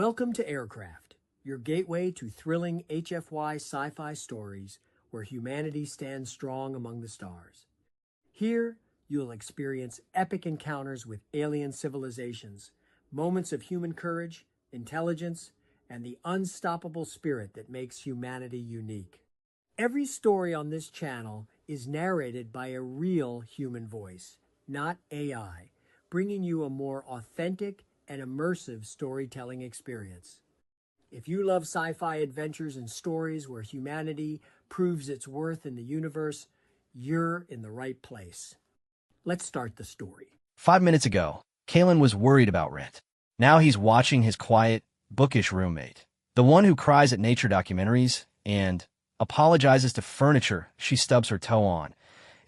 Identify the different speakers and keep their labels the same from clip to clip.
Speaker 1: Welcome to Aircraft, your gateway to thrilling HFY sci-fi stories where humanity stands strong among the stars. Here, you'll experience epic encounters with alien civilizations, moments of human courage, intelligence, and the unstoppable spirit that makes humanity unique. Every story on this channel is narrated by a real human voice, not AI, bringing you a more authentic and immersive storytelling experience. If you love sci-fi adventures and stories where humanity proves its worth in the universe, you're in the right place. Let's start the story.
Speaker 2: 5 minutes ago, Kalen was worried about rent. Now he's watching his quiet, bookish roommate, the one who cries at nature documentaries and apologizes to furniture she stubs her toe on,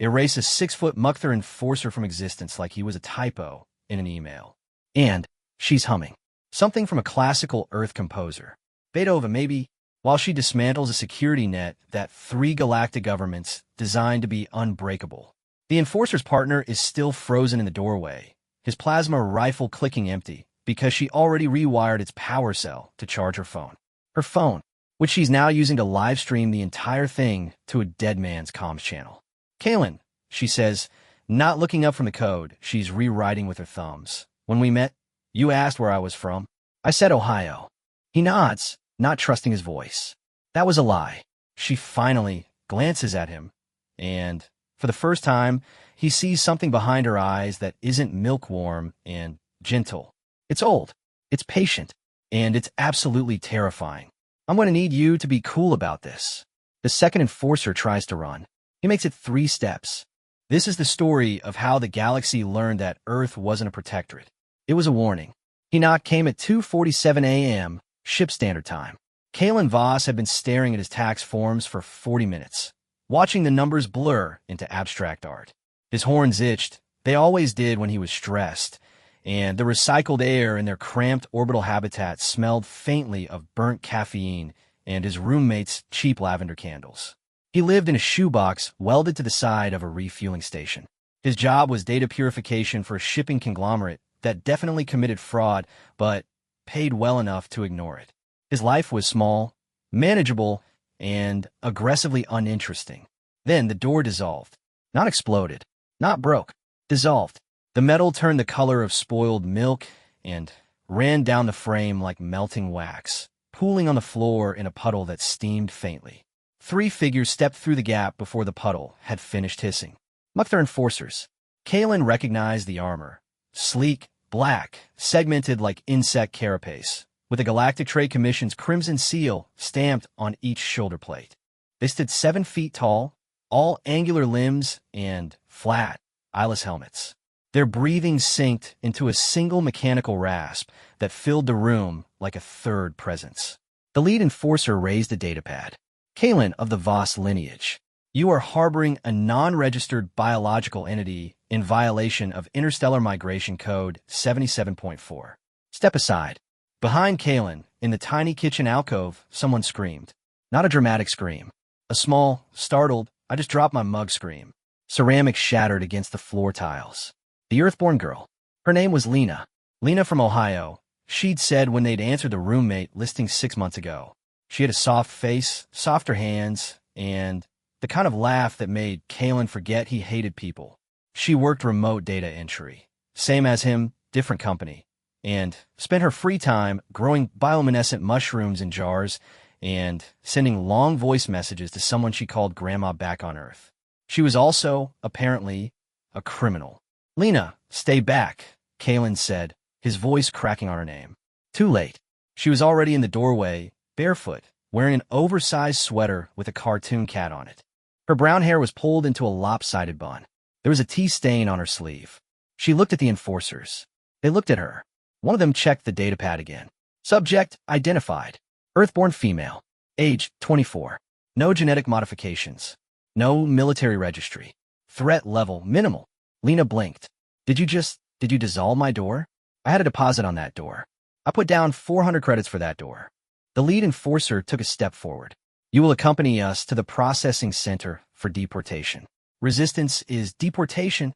Speaker 2: erase a 6-foot Mukther enforcer from existence like he was a typo in an email. And she's humming something from a classical Earth composer, Beethoven maybe, while she dismantles a security net that 3 galactic governments designed to be unbreakable. The enforcer's partner is still frozen in the doorway, his plasma rifle clicking empty because she already rewired its power cell to charge her phone. Her phone, which she's now using to live stream the entire thing to a dead man's comms channel. Kalen, she says, not looking up from the code she's rewriting with her thumbs. When we met, you asked where I was from. I said Ohio. He nods, not trusting his voice. That was a lie. She finally glances at him, and for the first time, he sees something behind her eyes that isn't milk-warm and gentle. It's old, it's patient, and it's absolutely terrifying. I'm going to need you to be cool about this. The second enforcer tries to run. He makes it 3 steps. This is the story of how the galaxy learned that Earth wasn't a protectorate. It was a warning. He knock came at 2:47 a.m., ship standard time. Kalen Voss had been staring at his tax forms for 40 minutes, watching the numbers blur into abstract art. His horns itched. They always did when he was stressed, and the recycled air in their cramped orbital habitat smelled faintly of burnt caffeine and his roommate's cheap lavender candles. He lived in a shoebox welded to the side of a refueling station. His job was data purification for a shipping conglomerate that definitely committed fraud, but paid well enough to ignore it. His life was small, manageable, and aggressively uninteresting. Then the door dissolved. Not exploded, not broke, dissolved. The metal turned the color of spoiled milk and ran down the frame like melting wax, pooling on the floor in a puddle that steamed faintly. 3 figures stepped through the gap before the puddle had finished hissing. Mukther enforcers. Kalen recognized the armor. Sleek, black, segmented like insect carapace, with the Galactic Trade Commission's crimson seal stamped on each shoulder plate. They stood 7 feet tall, all angular limbs and flat, eyeless helmets. Their breathing synced into a single mechanical rasp that filled the room like a third presence. The lead enforcer raised a datapad. Kalen of the Voss lineage, you are harboring a non-registered biological entity in violation of Interstellar Migration Code 77.4. Step aside. Behind Kalen, in the tiny kitchen alcove, someone screamed. Not a dramatic scream. A small, startled, I just dropped my mug scream. Ceramic shattered against the floor tiles. The Earthborn girl. Her name was Lena. Lena from Ohio. She'd said when they'd answered the roommate listing 6 months ago. She had a soft face, softer hands, and the kind of laugh that made Kalen forget he hated people. She worked remote data entry. Same as him, different company. And spent her free time growing bioluminescent mushrooms in jars and sending long voice messages to someone she called Grandma back on Earth. She was also, apparently, a criminal. Lena, stay back, Kalen said, his voice cracking on her name. Too late. She was already in the doorway, barefoot, wearing an oversized sweater with a cartoon cat on it. Her brown hair was pulled into a lopsided bun. There was a tea stain on her sleeve. She looked at the enforcers. They looked at her. One of them checked the datapad again. Subject identified. Earthborn female. Age 24. No genetic modifications. No military registry. Threat level minimal. Lena blinked. Did you dissolve my door? I had a deposit on that door. I put down 400 credits for that door. The lead enforcer took a step forward. You will accompany us to the processing center for deportation. Resistance is deportation.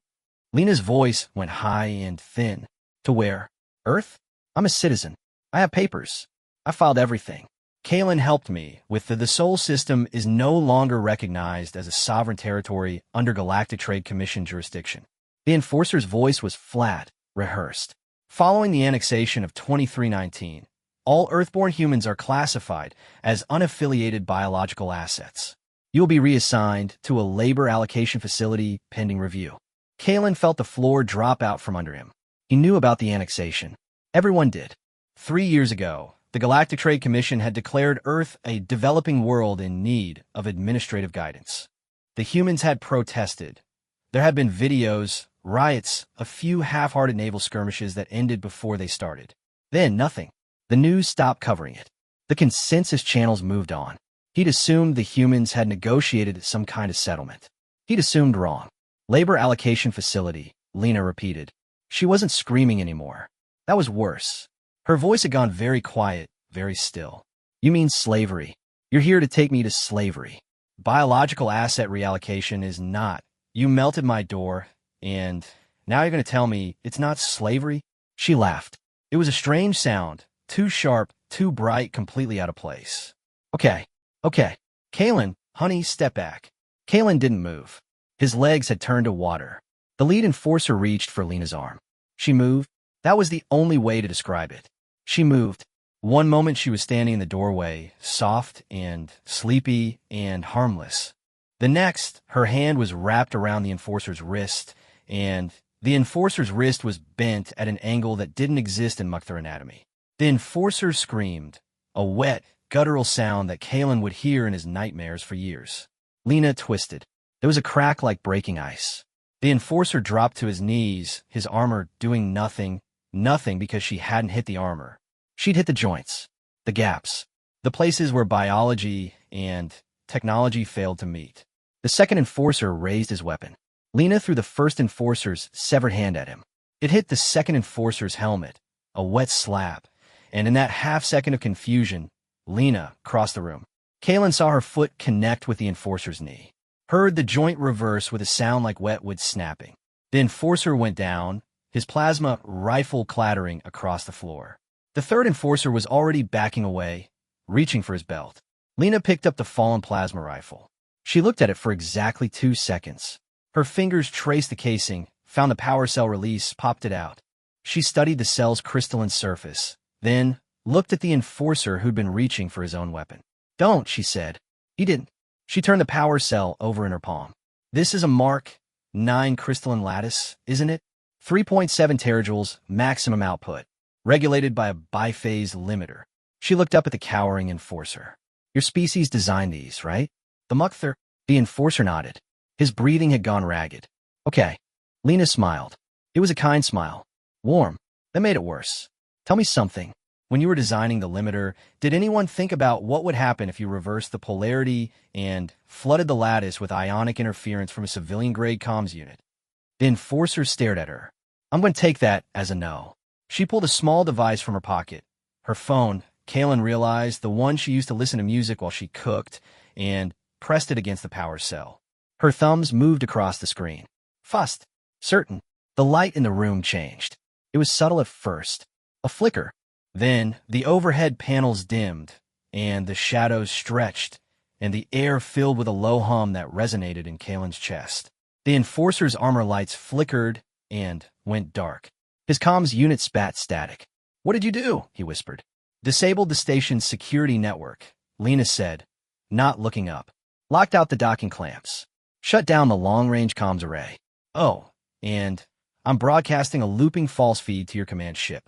Speaker 2: Lena's voice went high and thin. To where? Earth? I'm a citizen. I have papers. I filed everything. Kalen helped me with the Sol system is no longer recognized as a sovereign territory under Galactic Trade Commission jurisdiction. The enforcer's voice was flat, rehearsed. Following the annexation of 2319, all Earthborn humans are classified as unaffiliated biological assets. You will be reassigned to a labor allocation facility pending review. Kalen felt the floor drop out from under him. He knew about the annexation. Everyone did. 3 years ago, the Galactic Trade Commission had declared Earth a developing world in need of administrative guidance. The humans had protested. There had been videos, riots, a few half-hearted naval skirmishes that ended before they started. Then nothing. The news stopped covering it. The consensus channels moved on. He'd assumed the humans had negotiated some kind of settlement. He'd assumed wrong. Labor allocation facility, Lena repeated. She wasn't screaming anymore. That was worse. Her voice had gone very quiet, very still. You mean slavery? You're here to take me to slavery. Biological asset reallocation is not. You melted my door, and now you're going to tell me it's not slavery? She laughed. It was a strange sound, too sharp, too bright, completely out of place. Okay. Kalen, honey, step back. Kalen didn't move. His legs had turned to water. The lead enforcer reached for Lena's arm. She moved. That was the only way to describe it. She moved. One moment she was standing in the doorway, soft and sleepy and harmless. The next, her hand was wrapped around the enforcer's wrist, and the enforcer's wrist was bent at an angle that didn't exist in Mukthar anatomy. The enforcer screamed, a wet, guttural sound that Kalen would hear in his nightmares for years. Lena twisted. There was a crack like breaking ice. The enforcer dropped to his knees, his armor doing nothing because she hadn't hit the armor. She'd hit the joints, the gaps, the places where biology and technology failed to meet. The second enforcer raised his weapon. Lena threw the first enforcer's severed hand at him. It hit the second enforcer's helmet, a wet slap, and in that half-second of confusion, Lena crossed the room. Kalen saw her foot connect with the enforcer's knee, heard the joint reverse with a sound like wet wood snapping. The enforcer went down, his plasma rifle clattering across the floor. The third enforcer was already backing away, reaching for his belt. Lena picked up the fallen plasma rifle. She looked at it for exactly 2 seconds. Her fingers traced the casing, found the power cell release, popped it out. She studied the cell's crystalline surface, then looked at the enforcer who'd been reaching for his own weapon. Don't, she said. He didn't. She turned the power cell over in her palm. This is a Mark 9 crystalline lattice, isn't it? 3.7 terajoules maximum output, regulated by a biphase limiter. She looked up at the cowering enforcer. Your species designed these, right? The Mukthar? The enforcer nodded. His breathing had gone ragged. Okay. Lena smiled. It was a kind smile. Warm. That made it worse. Tell me something. When you were designing the limiter, did anyone think about what would happen if you reversed the polarity and flooded the lattice with ionic interference from a civilian-grade comms unit? The enforcer stared at her. I'm going to take that as a no. She pulled a small device from her pocket. Her phone, Kalen realized, the one she used to listen to music while she cooked, and pressed it against the power cell. Her thumbs moved across the screen. Fast. Certain. The light in the room changed. It was subtle at first. A flicker. Then the overhead panels dimmed, and the shadows stretched, and the air filled with a low hum that resonated in Kalen's chest. The enforcer's armor lights flickered and went dark. His comms unit spat static. What did you do? He whispered. Disabled the station's security network, Lena said, not looking up. Locked out the docking clamps. Shut down the long-range comms array. Oh, and I'm broadcasting a looping false feed to your command ship.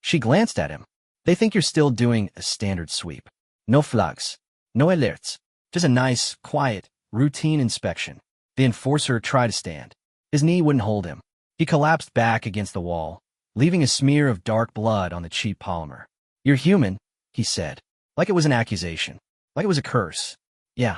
Speaker 2: She glanced at him. They think you're still doing a standard sweep. No flags. No alerts. Just a nice, quiet, routine inspection. The enforcer tried to stand. His knee wouldn't hold him. He collapsed back against the wall, leaving a smear of dark blood on the cheap polymer. You're human, he said, like it was an accusation, like it was a curse. Yeah.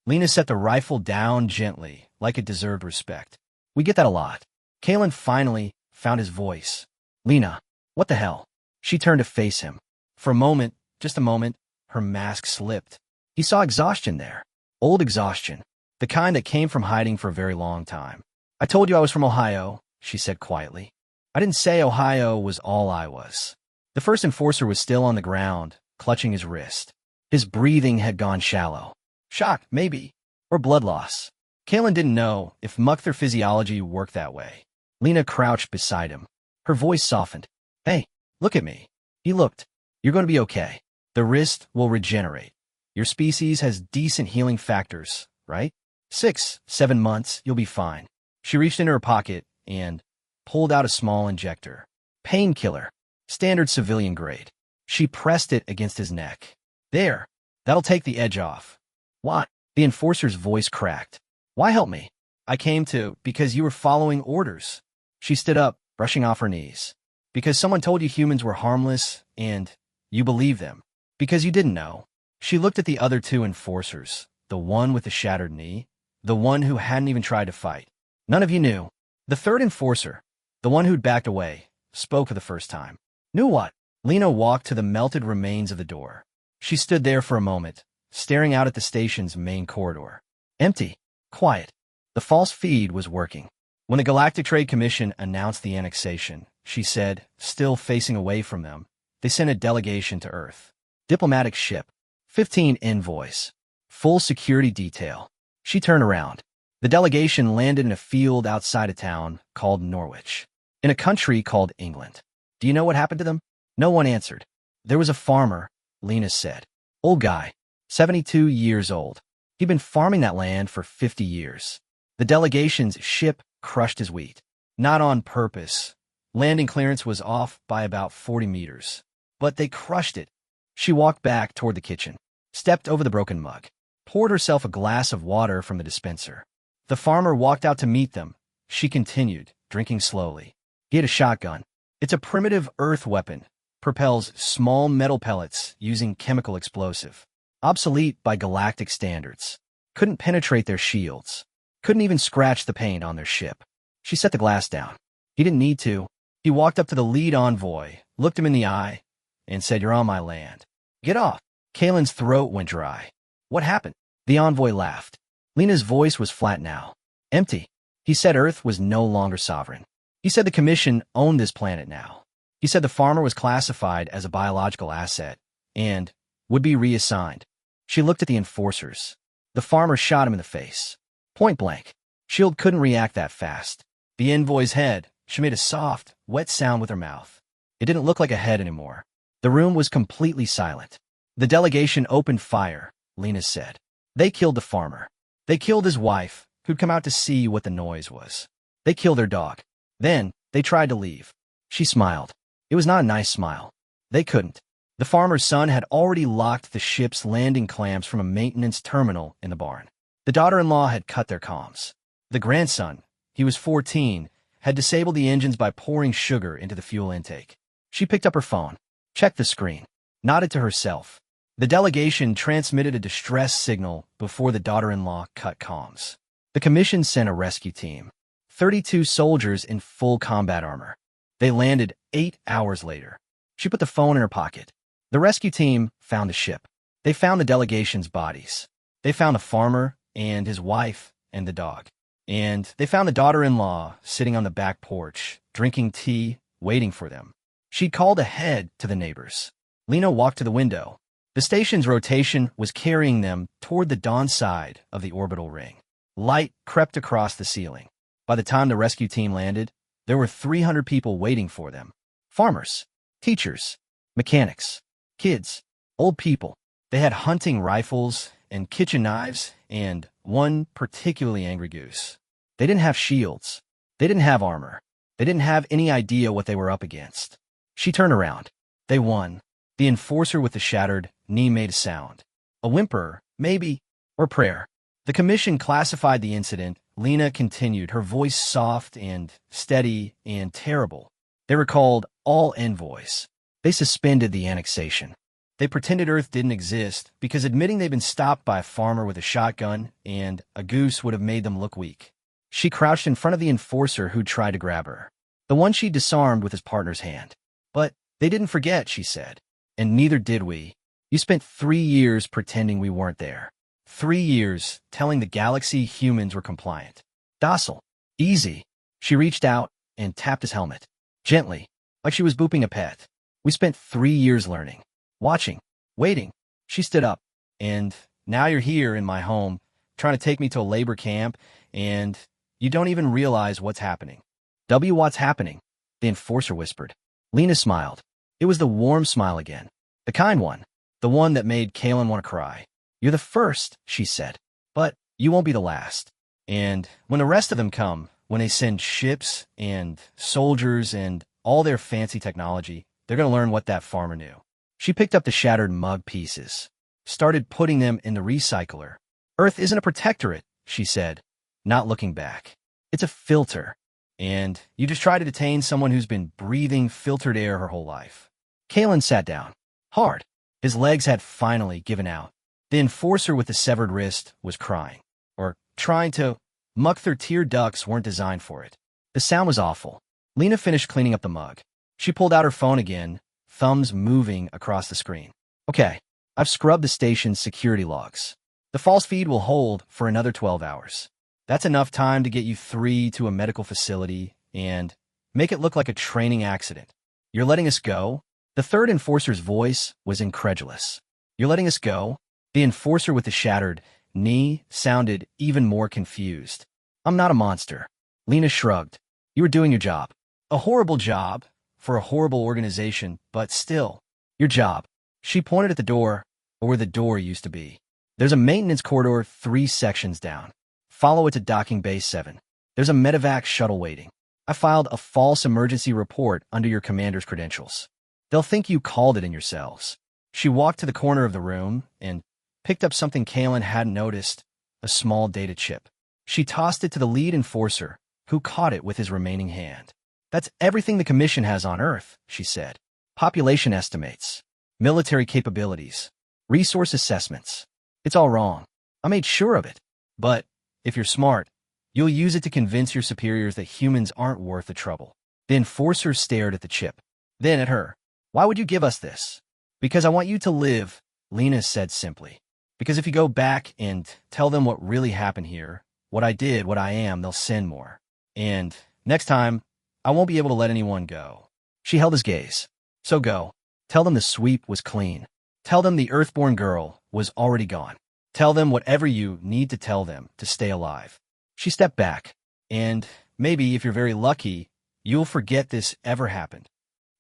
Speaker 2: Lena set the rifle down gently, like it deserved respect. We get that a lot. Kalen finally found his voice. Lena, what the hell? She turned to face him. For a moment, just a moment, her mask slipped. He saw exhaustion there. Old exhaustion. The kind that came from hiding for a very long time. I told you I was from Ohio, she said quietly. I didn't say Ohio was all I was. The first enforcer was still on the ground, clutching his wrist. His breathing had gone shallow. Shock, maybe. Or blood loss. Kalen didn't know if Mukther physiology worked that way. Lena crouched beside him. Her voice softened. Hey, look at me. He looked. You're going to be okay. The wrist will regenerate. Your species has decent healing factors, right? 6, 7 months, you'll be fine. She reached into her pocket and pulled out a small injector. Painkiller. Standard civilian grade. She pressed it against his neck. There. That'll take the edge off. What? The enforcer's voice cracked. Why help me? I came to because you were following orders. She stood up, brushing off her knees. Because someone told you humans were harmless, and you believed them. Because you didn't know. She looked at the other 2 enforcers, the one with the shattered knee, the one who hadn't even tried to fight. None of you knew. The third enforcer, the one who'd backed away, spoke for the first time. Knew what? Lena walked to the melted remains of the door. She stood there for a moment, staring out at the station's main corridor. Empty. Quiet. The false feed was working. When the Galactic Trade Commission announced the annexation, she said, still facing away from them, they sent a delegation to Earth. Diplomatic ship. 15 envoys. Full security detail. She turned around. The delegation landed in a field outside a town called Norwich, in a country called England. Do you know what happened to them? No one answered. There was a farmer, Lena said. Old guy. 72 years old. He'd been farming that land for 50 years. The delegation's ship crushed his wheat. Not on purpose. Landing clearance was off by about 40 meters. But they crushed it. She walked back toward the kitchen, stepped over the broken mug, poured herself a glass of water from the dispenser. The farmer walked out to meet them. She continued, drinking slowly. He had a shotgun. It's a primitive earth weapon. Propels small metal pellets using chemical explosive. Obsolete by galactic standards. Couldn't penetrate their shields. Couldn't even scratch the paint on their ship. She set the glass down. He didn't need to. He walked up to the lead envoy, looked him in the eye, and said, You're on my land. Get off. Kalen's throat went dry. What happened? The envoy laughed. Lena's voice was flat now. Empty. He said Earth was no longer sovereign. He said the Commission owned this planet now. He said the farmer was classified as a biological asset and would be reassigned. She looked at the enforcers. The farmer shot him in the face. Point blank. Shield couldn't react that fast. The envoy's head, she made a soft, wet sound with her mouth. It didn't look like a head anymore. The room was completely silent. The delegation opened fire, Lena said. They killed the farmer. They killed his wife, who'd come out to see what the noise was. They killed their dog. Then, they tried to leave. She smiled. It was not a nice smile. They couldn't. The farmer's son had already locked the ship's landing clamps from a maintenance terminal in the barn. The daughter-in-law had cut their comms. The grandson, he was 14, had disabled the engines by pouring sugar into the fuel intake. She picked up her phone, checked the screen, nodded to herself. The delegation transmitted a distress signal before the daughter-in-law cut comms. The Commission sent a rescue team. 32 soldiers in full combat armor. They landed 8 hours later. She put the phone in her pocket. The rescue team found the ship. They found the delegation's bodies. They found the farmer and his wife and the dog. And they found the daughter-in-law sitting on the back porch, drinking tea, waiting for them. She'd called ahead to the neighbors. Lena walked to the window. The station's rotation was carrying them toward the dawn side of the orbital ring. Light crept across the ceiling. By the time the rescue team landed, there were 300 people waiting for them. Farmers, teachers, mechanics, kids, old people. They had hunting rifles and kitchen knives and one particularly angry goose. They didn't have shields. They didn't have armor. They didn't have any idea what they were up against. She turned around. They won. The enforcer with the shattered knee made a sound. A whimper, maybe, or prayer. The Commission classified the incident. Lena continued, her voice soft and steady and terrible. They were called all envoys. They suspended the annexation. They pretended Earth didn't exist because admitting they'd been stopped by a farmer with a shotgun and a goose would have made them look weak. She crouched in front of the enforcer who'd tried to grab her, the one she disarmed with his partner's hand. But they didn't forget, she said, and neither did we. You spent 3 years pretending we weren't there. 3 years telling the galaxy humans were compliant. Docile. Easy. She reached out and tapped his helmet. Gently, like she was booping a pet. We spent 3 years learning, watching, waiting. She stood up. And now you're here in my home, trying to take me to a labor camp, and you don't even realize what's happening. What's happening? The enforcer whispered. Lena smiled. It was the warm smile again. The kind one. The one that made Kaylin want to cry. You're the first, she said. But you won't be the last. And when the rest of them come, when they send ships and soldiers and all their fancy technology, they're going to learn what that farmer knew. She picked up the shattered mug pieces, started putting them in the recycler. Earth isn't a protectorate, she said, not looking back. It's a filter. And you just try to detain someone who's been breathing filtered air her whole life. Kaylin sat down. Hard. His legs had finally given out. The enforcer with the severed wrist was crying. Or trying to. Muck their tear ducts weren't designed for it. The sound was awful. Lena finished cleaning up the mug. She pulled out her phone again, thumbs moving across the screen. Okay, I've scrubbed the station's security logs. The false feed will hold for another 12 hours. That's enough time to get you 3 to a medical facility and make it look like a training accident. You're letting us go? The third enforcer's voice was incredulous. You're letting us go? The enforcer with the shattered knee sounded even more confused. I'm not a monster. Lena shrugged. You were doing your job. A horrible job for a horrible organization, but still, your job. She pointed at the door, or where the door used to be. There's a maintenance corridor 3 sections down. Follow it to docking bay 7. There's a medevac shuttle waiting. I filed a false emergency report under your commander's credentials. They'll think you called it in yourselves. She walked to the corner of the room and picked up something Kaylin hadn't noticed, a small data chip. She tossed it to the lead enforcer, who caught it with his remaining hand. That's everything the Commission has on Earth, she said. Population estimates, military capabilities, resource assessments. It's all wrong. I made sure of it. But if you're smart, you'll use it to convince your superiors that humans aren't worth the trouble. The enforcer stared at the chip, then at her. Why would you give us this? Because I want you to live, Lena said simply. Because if you go back and tell them what really happened here, what I did, what I am, they'll send more. And next time, I won't be able to let anyone go. She held his gaze. So go. Tell them the sweep was clean. Tell them the Earthborn girl was already gone. Tell them whatever you need to tell them to stay alive. She stepped back. And maybe, if you're very lucky, you'll forget this ever happened.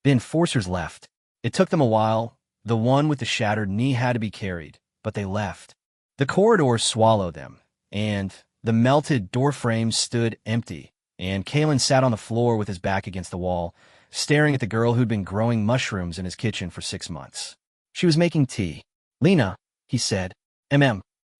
Speaker 2: The enforcers left. It took them a while. The one with the shattered knee had to be carried, but they left. The corridor swallowed them, and the melted door frames stood empty, and Kaylin sat on the floor with his back against the wall, staring at the girl who'd been growing mushrooms in his kitchen for 6 months. She was making tea. Lena, he said.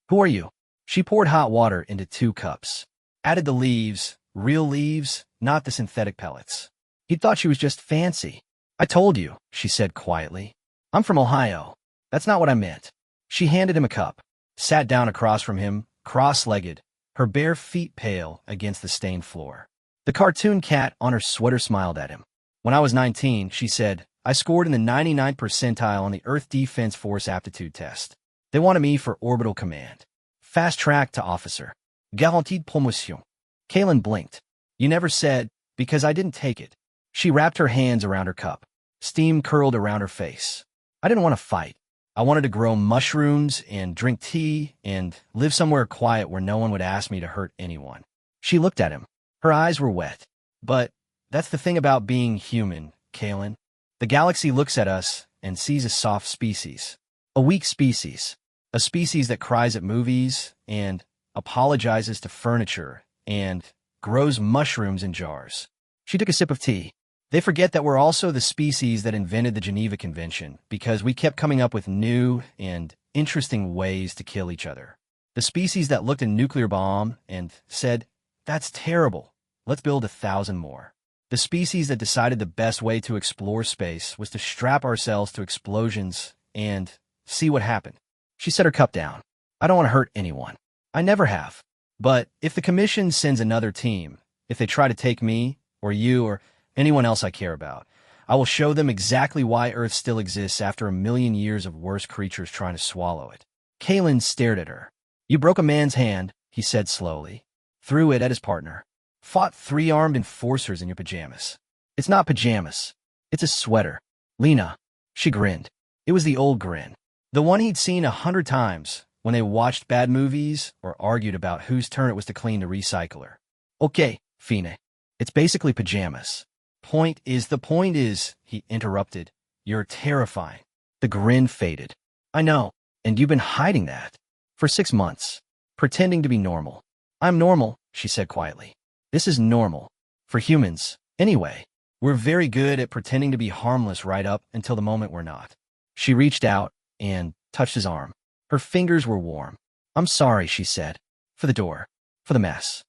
Speaker 2: Who are you? She poured hot water into 2 cups. Added the leaves, real leaves, not the synthetic pellets. He thought she was just fancy. I told you, she said quietly. I'm from Ohio. That's not what I meant. She handed him a cup, sat down across from him, cross-legged, her bare feet pale against the stained floor. The cartoon cat on her sweater smiled at him. When I was 19, she said, I scored in the 99th percentile on the Earth Defense Force aptitude test. They wanted me for orbital command. Fast track to officer. Garantie de promotion. Kaylin blinked. You never said, because I didn't take it. She wrapped her hands around her cup. Steam curled around her face. I didn't want to fight. I wanted to grow mushrooms and drink tea and live somewhere quiet where no one would ask me to hurt anyone. She looked at him. Her eyes were wet. But that's the thing about being human, Kaylin. The galaxy looks at us and sees a soft species. A weak species. A species that cries at movies and apologizes to furniture and grows mushrooms in jars. She took a sip of tea. They forget that we're also the species that invented the Geneva Convention because we kept coming up with new and interesting ways to kill each other. The species that looked at a nuclear bomb and said, that's terrible. Let's build 1,000 more. The species that decided the best way to explore space was to strap ourselves to explosions and see what happened. She set her cup down. I don't want to hurt anyone. I never have. But if the Commission sends another team, if they try to take me or you or anyone else I care about, I will show them exactly why Earth still exists after 1,000,000 years of worse creatures trying to swallow it. Kaylin stared at her. You broke a man's hand, he said slowly. Threw it at his partner. Fought 3 armed enforcers in your pajamas. It's not pajamas. It's a sweater. Lena. She grinned. It was the old grin. The one he'd seen 100 times when they watched bad movies or argued about whose turn it was to clean the recycler. Okay, Fine. It's basically pajamas. The point is, he interrupted. You're terrifying. The grin faded. I know, and you've been hiding that. For 6 months. Pretending to be normal. I'm normal, she said quietly. This is normal. For humans, anyway. We're very good at pretending to be harmless right up until the moment we're not. She reached out and touched his arm. Her fingers were warm. I'm sorry, she said. For the door. For the mess.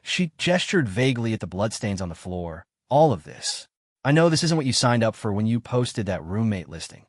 Speaker 2: She gestured vaguely at the bloodstains on the floor. All of this. I know this isn't what you signed up for when you posted that roommate listing.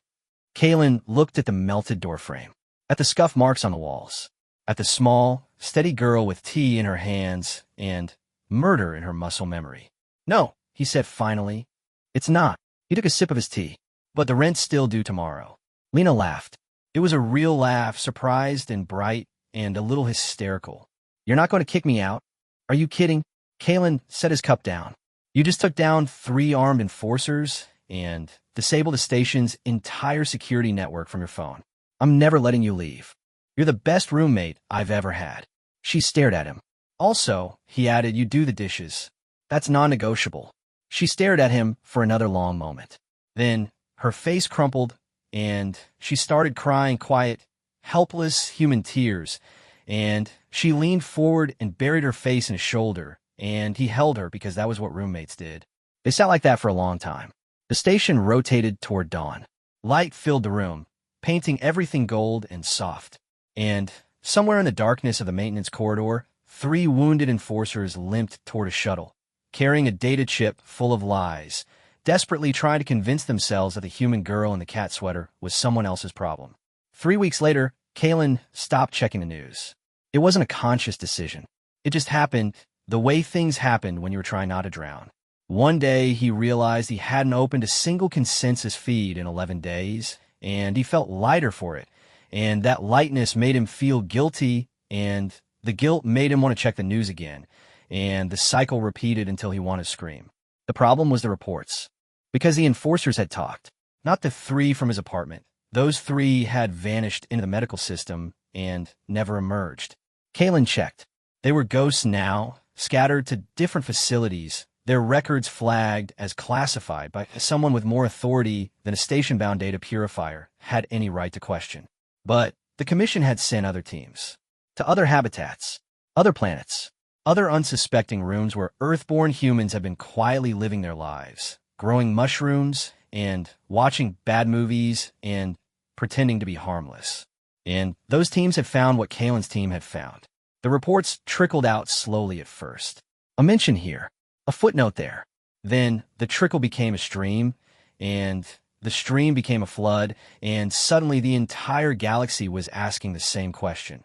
Speaker 2: Kaylin looked at the melted doorframe, at the scuff marks on the walls, at the small, steady girl with tea in her hands and murder in her muscle memory. No, he said finally. It's not. He took a sip of his tea. But the rent's still due tomorrow. Lena laughed. It was a real laugh, surprised and bright and a little hysterical. You're not going to kick me out? Are you kidding? Kaylin set his cup down. You just took down 3 armed enforcers and disabled the station's entire security network from your phone. I'm never letting you leave. You're the best roommate I've ever had. She stared at him. Also, he added, you do the dishes. That's non-negotiable. She stared at him for another long moment. Then, her face crumpled, and she started crying quiet, helpless human tears, and she leaned forward and buried her face in his shoulder, and he held her because that was what roommates did. They sat like that for a long time. The station rotated toward dawn. Light filled the room, painting everything gold and soft. And somewhere in the darkness of the maintenance corridor, 3 wounded enforcers limped toward a shuttle, carrying a data chip full of lies, desperately trying to convince themselves that the human girl in the cat sweater was someone else's problem. 3 weeks later, Kaylin stopped checking the news. It wasn't a conscious decision. It just happened the way things happened when you were trying not to drown. One day, he realized he hadn't opened a single consensus feed in 11 days, and he felt lighter for it. And that lightness made him feel guilty, and the guilt made him want to check the news again. And the cycle repeated until he wanted to scream. The problem was the reports. Because the enforcers had talked. Not the 3 from his apartment. Those 3 had vanished into the medical system and never emerged. Kaylin checked. They were ghosts now, scattered to different facilities, their records flagged as classified by someone with more authority than a station-bound data purifier had any right to question. But the commission had sent other teams to other habitats, other planets, other unsuspecting rooms where Earthborn humans have been quietly living their lives, growing mushrooms and watching bad movies and pretending to be harmless. And those teams had found what Kaylin's team had found. The reports trickled out slowly at first. A mention here, a footnote there. Then the trickle became a stream, and the stream became a flood, and suddenly the entire galaxy was asking the same question.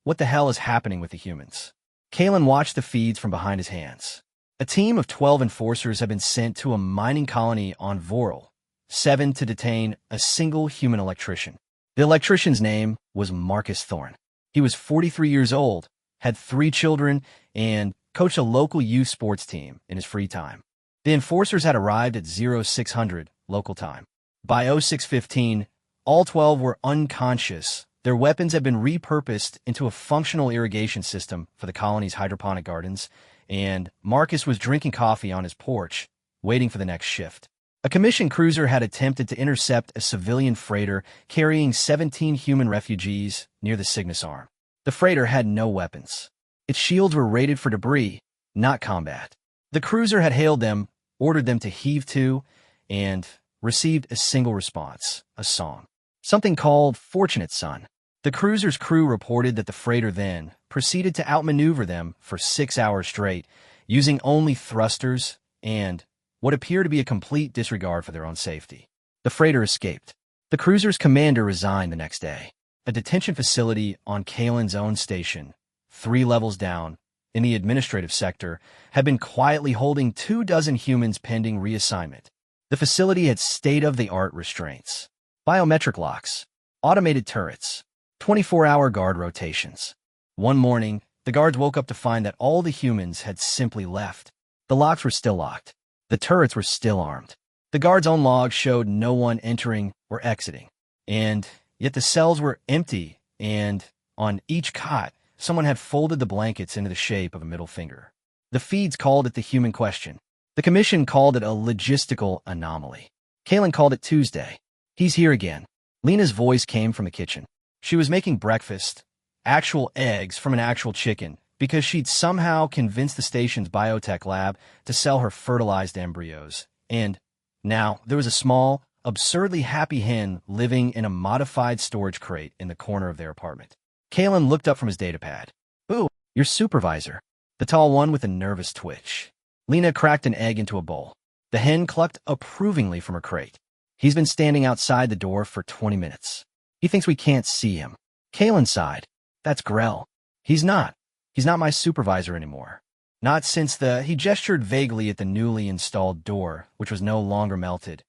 Speaker 2: What the hell is happening with the humans? Kaylin watched the feeds from behind his hands. A team of 12 enforcers had been sent to a mining colony on Voral, 7 to detain a single human electrician. The electrician's name was Marcus Thorne. He was 43 years old, had 3 children, and coached a local youth sports team in his free time. The enforcers had arrived at 0600 local time. By 0615, all 12 were unconscious. Their weapons had been repurposed into a functional irrigation system for the colony's hydroponic gardens, and Marcus was drinking coffee on his porch, waiting for the next shift. A commissioned cruiser had attempted to intercept a civilian freighter carrying 17 human refugees near the Cygnus Arm. The freighter had no weapons. Its shields were rated for debris, not combat. The cruiser had hailed them, ordered them to heave to, and received a single response, a song. Something called Fortunate Son. The cruiser's crew reported that the freighter then proceeded to outmaneuver them for 6 hours straight, using only thrusters and what appeared to be a complete disregard for their own safety. The freighter escaped. The cruiser's commander resigned the next day. A detention facility on Kaylin's own station, 3 levels down, in the administrative sector, had been quietly holding 24 humans pending reassignment. The facility had state-of-the-art restraints, biometric locks, automated turrets, 24-hour guard rotations. One morning, the guards woke up to find that all the humans had simply left. The locks were still locked. The turrets were still armed. The guard's own log showed no one entering or exiting, and yet the cells were empty, and on each cot, someone had folded the blankets into the shape of a middle finger. The feeds called it the human question. The commission called it a logistical anomaly. Kalen called it Tuesday. He's here again. Lena's voice came from the kitchen. She was making breakfast, actual eggs from an actual chicken, because she'd somehow convinced the station's biotech lab to sell her fertilized embryos. And now there was a small, absurdly happy hen living in a modified storage crate in the corner of their apartment. Kalen looked up from his datapad. "Ooh, your supervisor." The tall one with a nervous twitch. Lena cracked an egg into a bowl. The hen clucked approvingly from her crate. "He's been standing outside the door for 20 minutes. He thinks we can't see him." Kalen sighed. "That's Grell. He's not. He's not my supervisor anymore. Not since he gestured vaguely at the newly installed door, which was no longer melted.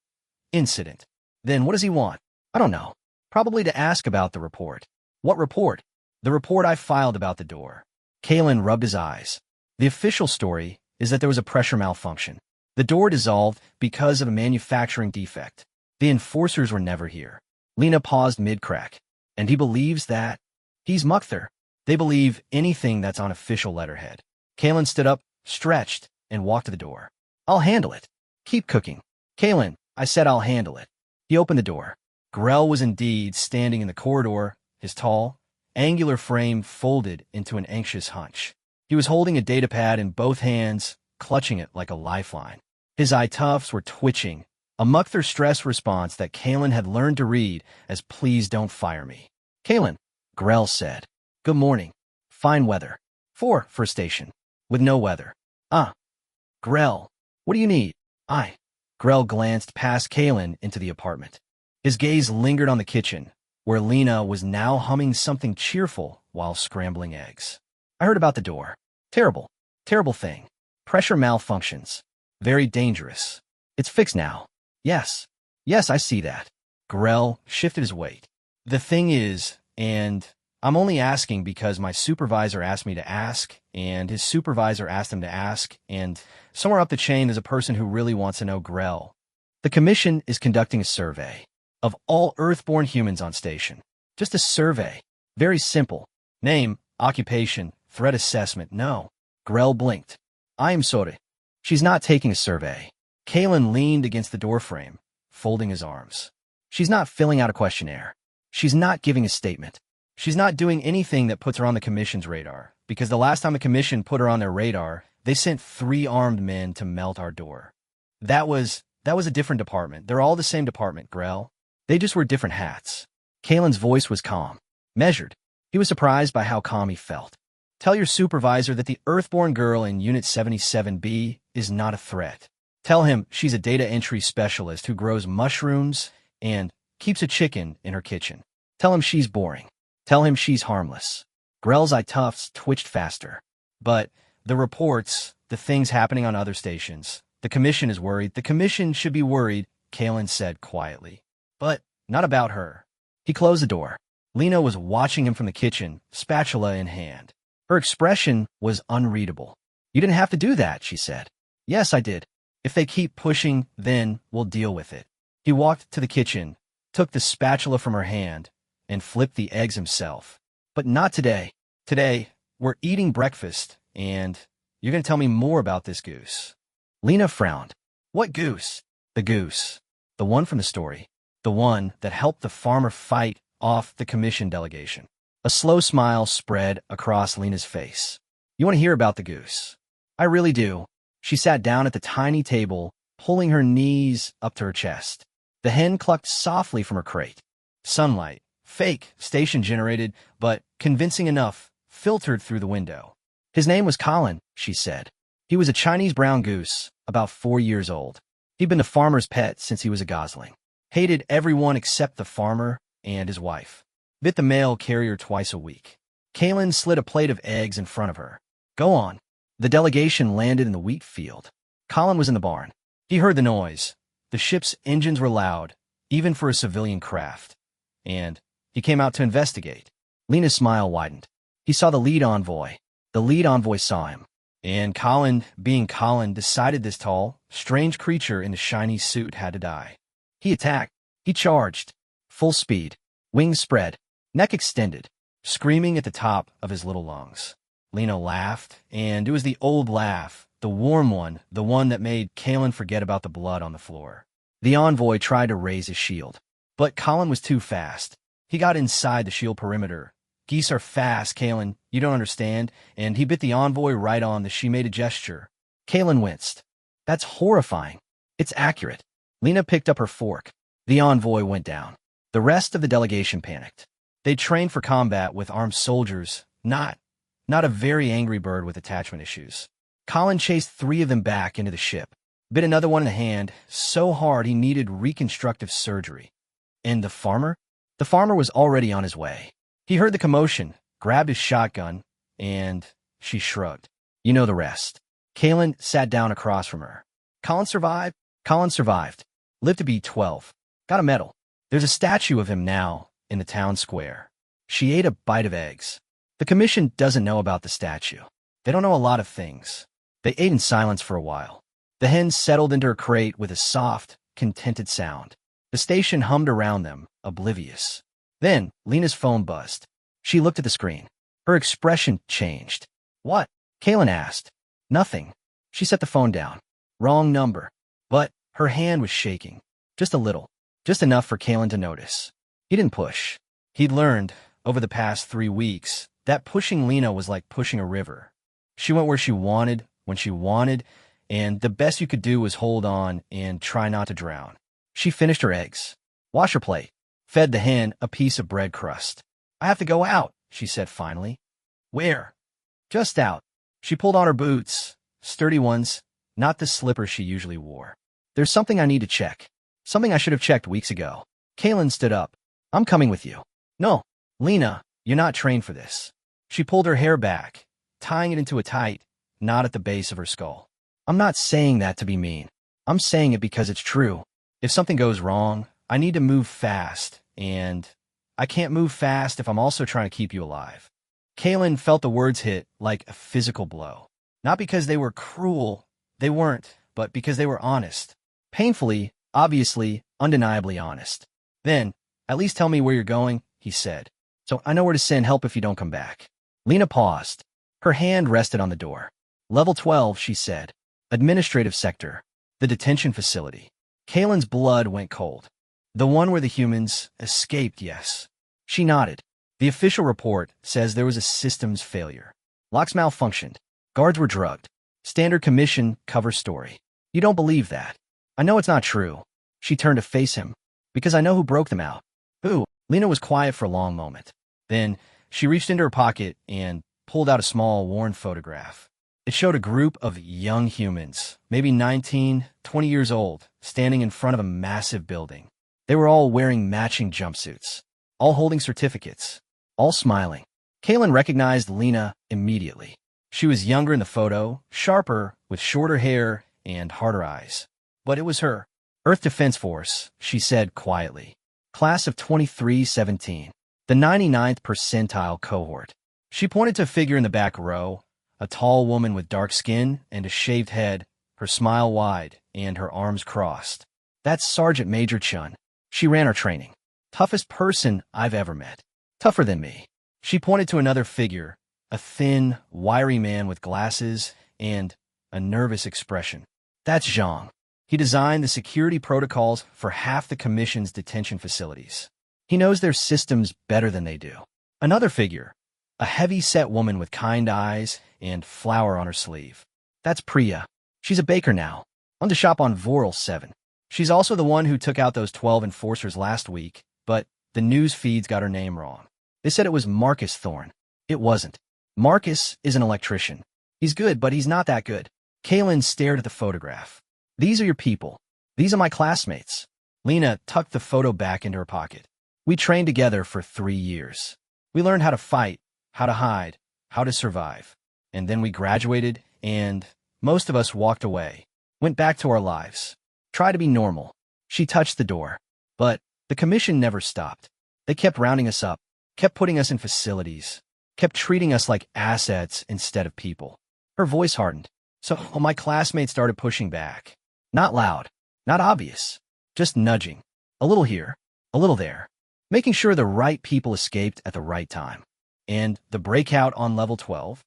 Speaker 2: Incident. Then what does he want? I don't know. Probably to ask about the report." "What report?" "The report I filed about the door." Kalen rubbed his eyes. "The official story is that there was a pressure malfunction. The door dissolved because of a manufacturing defect. The enforcers were never here." Lena paused mid-crack. "And he believes that?" "He's Mukther. They believe anything that's on official letterhead." Kalen stood up, stretched, and walked to the door. "I'll handle it. Keep cooking." "Kalen, I said I'll handle it." He opened the door. Grell was indeed standing in the corridor, his tall, angular frame folded into an anxious hunch. He was holding a datapad in both hands, clutching it like a lifeline. His eye tufts were twitching, a Mukther stress response that Kalen had learned to read as "Please don't fire me." "Kalen," Grell said. "Good morning. Fine weather. 4 for a station. With no weather." "Ah." "Grell, what do you need?" Grell glanced past Kalen into the apartment. His gaze lingered on the kitchen, where Lena was now humming something cheerful while scrambling eggs. "I heard about the door. Terrible. Terrible thing. Pressure malfunctions. Very dangerous. It's fixed now." Yes, I see that." Grell shifted his weight. "The thing is, and I'm only asking because my supervisor asked me to ask, and his supervisor asked him to ask, and somewhere up the chain there's a person who really wants to know Grell. The commission is conducting a survey of all Earthborn humans on station. Just a survey. Very simple. Name, occupation, threat assessment. No." Grell blinked. "I am sorry. She's not taking a survey." Kalen leaned against the doorframe, folding his arms. "She's not filling out a questionnaire. She's not giving a statement. She's not doing anything that puts her on the commission's radar, because the last time the commission put her on their radar, they sent 3 armed men to melt our door. That was a different department. They're all the same department, Grell. They just wear different hats." Kalen's voice was calm, measured. He was surprised by how calm he felt. "Tell your supervisor that the Earthborn girl in Unit 77B is not a threat. Tell him she's a data entry specialist who grows mushrooms and keeps a chicken in her kitchen. Tell him she's boring. Tell him she's harmless." Grell's eye tufts twitched faster. "But the reports, the things happening on other stations, the commission is worried. The commission should be worried," Kalen said quietly. "But not about her." He closed the door. Lena was watching him from the kitchen, spatula in hand. Her expression was unreadable. "You didn't have to do that," she said. "Yes, I did. If they keep pushing, then we'll deal with it." He walked to the kitchen, took the spatula from her hand, and flipped the eggs himself. "But not today. Today, we're eating breakfast, and you're going to tell me more about this goose." Lena frowned. "What goose?" "The goose. The one from the story. The one that helped the farmer fight off the commission delegation." A slow smile spread across Lena's face. "You want to hear about the goose?" "I really do." She sat down at the tiny table, pulling her knees up to her chest. The hen clucked softly from her crate. Sunlight, fake, station-generated, but convincing enough, filtered through the window. "His name was Colin," she said. "He was a Chinese brown goose, about 4 years old. He'd been the farmer's pet since he was a gosling. Hated everyone except the farmer and his wife. Bit the mail carrier twice a week." Kalen slid a plate of eggs in front of her. "Go on." The delegation landed in the wheat field. Colin was in the barn. He heard the noise. The ship's engines were loud, even for a civilian craft. And he came out to investigate. Lena's smile widened. He saw the lead envoy. The lead envoy saw him. And Colin, being Colin, decided this tall, strange creature in a shiny suit had to die. He attacked. He charged. Full speed. Wings spread. Neck extended. Screaming at the top of his little lungs. Lena laughed, and it was the old laugh, the warm one, the one that made Kalen forget about the blood on the floor. The envoy tried to raise his shield, but Colin was too fast. He got inside the shield perimeter. Geese are fast, Kalen, you don't understand, and he bit the envoy right on the she made a gesture. Kalen winced. That's horrifying. It's accurate. Lena picked up her fork. The envoy went down. The rest of the delegation panicked. They trained for combat with armed soldiers, not a very angry bird with attachment issues. Colin chased 3 of them back into the ship, bit another one in the hand so hard he needed reconstructive surgery. And the farmer? The farmer was already on his way. He heard the commotion, grabbed his shotgun, and she shrugged. You know the rest. Kalen sat down across from her. Colin survived? Colin survived. Lived to be 12. Got a medal. There's a statue of him now in the town square. She ate a bite of eggs. The commission doesn't know about the statue. They don't know a lot of things. They ate in silence for a while. The hens settled into her crate with a soft, contented sound. The station hummed around them, oblivious. Then, Lena's phone buzzed. She looked at the screen. Her expression changed. What? Kalen asked. Nothing. She set the phone down. Wrong number. But her hand was shaking. Just a little. Just enough for Kalen to notice. He didn't push. He'd learned, over the past 3 weeks, that pushing Lena was like pushing a river. She went where she wanted, when she wanted, and the best you could do was hold on and try not to drown. She finished her eggs. Wash her plate. Fed the hen a piece of bread crust. I have to go out, she said finally. Where? Just out. She pulled on her boots, sturdy ones, not the slippers she usually wore. There's something I need to check. Something I should have checked weeks ago. Kalen stood up. I'm coming with you. No, Lena, you're not trained for this. She pulled her hair back, tying it into a tight knot at the base of her skull. I'm not saying that to be mean. I'm saying it because it's true. If something goes wrong, I need to move fast, and I can't move fast if I'm also trying to keep you alive. Kalen felt the words hit like a physical blow. Not because they were cruel, they weren't, but because they were honest. Painfully, obviously, undeniably honest. Then, at least tell me where you're going, he said. So I know where to send help if you don't come back. Lena paused. Her hand rested on the door. Level 12, she said. Administrative sector. The detention facility. Kalen's blood went cold. The one where the humans escaped, yes. She nodded. The official report says there was a systems failure. Locks malfunctioned. Guards were drugged. Standard commission cover story. You don't believe that. I know it's not true. She turned to face him. Because I know who broke them out. Who? Lena was quiet for a long moment. Then, she reached into her pocket and pulled out a small, worn photograph. It showed a group of young humans, maybe 19, 20 years old, standing in front of a massive building. They were all wearing matching jumpsuits, all holding certificates, all smiling. Kalen recognized Lena immediately. She was younger in the photo, sharper, with shorter hair and harder eyes. But it was her. Earth Defense Force, she said quietly. Class of 2317, the 99th percentile cohort. She pointed to a figure in the back row, a tall woman with dark skin and a shaved head, her smile wide and her arms crossed. That's Sergeant Major Chun. She ran our training. Toughest person I've ever met. Tougher than me. She pointed to another figure, a thin, wiry man with glasses and a nervous expression. That's Zhang. He designed the security protocols for half the Commission's detention facilities. He knows their systems better than they do. Another figure, a heavy-set woman with kind eyes and flower on her sleeve. That's Priya. She's a baker now. On to shop on Voral 7. She's also the one who took out those 12 enforcers last week, but the news feeds got her name wrong. They said it was Marcus Thorne. It wasn't. Marcus is an electrician. He's good, but he's not that good. Kalen stared at the photograph. These are your people. These are my classmates. Lena tucked the photo back into her pocket. We trained together for 3 years. We learned how to fight, how to hide, how to survive. And then we graduated, and most of us walked away, went back to our lives. Tried to be normal. She touched the door. But the commission never stopped. They kept rounding us up, kept putting us in facilities, kept treating us like assets instead of people. Her voice hardened. So my classmates started pushing back. Not loud, not obvious, just nudging. A little here, a little there, making sure the right people escaped at the right time. And the breakout on level 12?